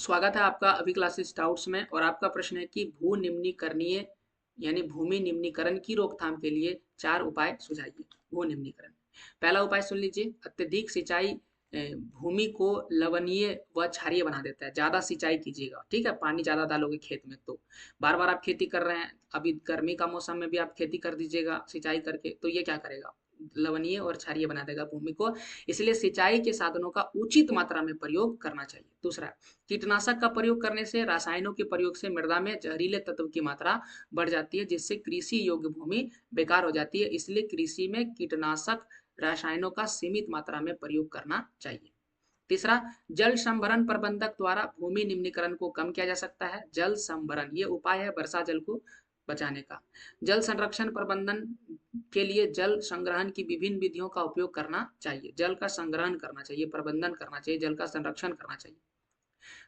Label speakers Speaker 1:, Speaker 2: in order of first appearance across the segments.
Speaker 1: स्वागत है आपका अभी क्लासेस डाउट्स में। और आपका प्रश्न है कि भू निम्नीकरणीय यानी भूमि निम्नीकरण की रोकथाम के लिए 4 उपाय सुझाइए। भू निम्नीकरण, पहला उपाय सुन लीजिए। अत्यधिक सिंचाई भूमि को लवणीय व क्षारीय बना देता है। ज्यादा सिंचाई कीजिएगा, ठीक है। पानी ज्यादा डालोगे खेत में तो बार बार आप खेती कर रहे हैं, अभी गर्मी का मौसम में भी आप खेती कर दीजिएगा सिंचाई करके, तो ये क्या करेगा, लवणीय और क्षारीय बना देगा भूमि को। इसलिए सिंचाई के साधनों का उचित मात्रा में प्रयोग करना चाहिए। दूसरा, कीटनाशक का प्रयोग करने से, रासायनों के प्रयोग से मृदा में जहरीले तत्व की मात्रा बढ़ जाती है, जिससे कृषि योग्य भूमि बेकार हो जाती है। इसलिए कृषि में कीटनाशक रसायनों का सीमित मात्रा में प्रयोग करना चाहिए। तीसरा, जल संभरण प्रबंधक द्वारा भूमि निम्नीकरण को कम किया जा सकता है। जल संभरण ये उपाय है वर्षा जल को बचाने का। जल संरक्षण प्रबंधन के लिए जल संग्रहण की विभिन्न विधियों का उपयोग करना चाहिए। जल का संग्रहण करना चाहिए, प्रबंधन करना चाहिए, जल का संरक्षण करना चाहिए।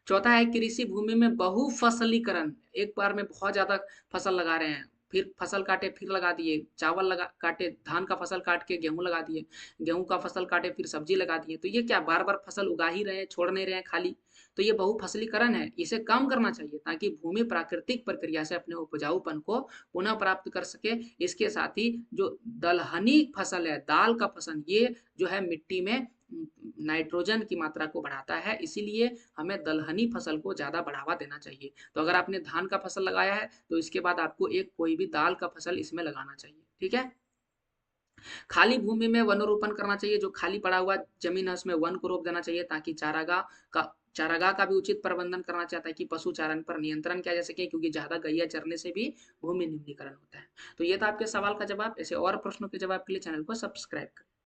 Speaker 1: चौथा है कृषि भूमि में बहुफसलीकरण। एक बार में बहुत ज्यादा फसल लगा रहे हैं, फिर फसल काटे फिर लगा दिए, चावल लगा काटे, धान का फसल काट के गेहूं लगा दिए, गेहूं का फसल काटे फिर सब्जी लगा दिए, तो ये क्या बार बार फसल उगा ही रहे हैं, छोड़ नहीं रहे हैं खाली। तो ये बहुफसलीकरण है, इसे कम करना चाहिए ताकि भूमि प्राकृतिक प्रक्रिया से अपने उपजाऊपन को पुनः प्राप्त कर सके। इसके साथ ही जो दलहनी फसल है, दाल का फसल, ये जो है मिट्टी में नाइट्रोजन की मात्रा को बढ़ाता है। इसीलिए हमें दलहनी फसल को ज्यादा बढ़ावा देना चाहिए। तो अगर आपने धान का फसल लगाया है तो इसके बाद आपको एक कोई भी दाल का फसल इसमें लगाना चाहिए, ठीक है। खाली भूमि में वनोरोपण करना चाहिए। जो खाली पड़ा हुआ जमीन है उसमें वन को रोप देना चाहिए, ताकि चारागाह का भी उचित प्रबंधन करना चाहता है कि पशु चारण पर नियंत्रण किया जा सके, क्योंकि ज्यादा गैया चरने से भी भूमि निम्नीकरण होता है। तो ये था आपके सवाल का जवाब। ऐसे और प्रश्नों के जवाब के लिए चैनल को सब्सक्राइब करें।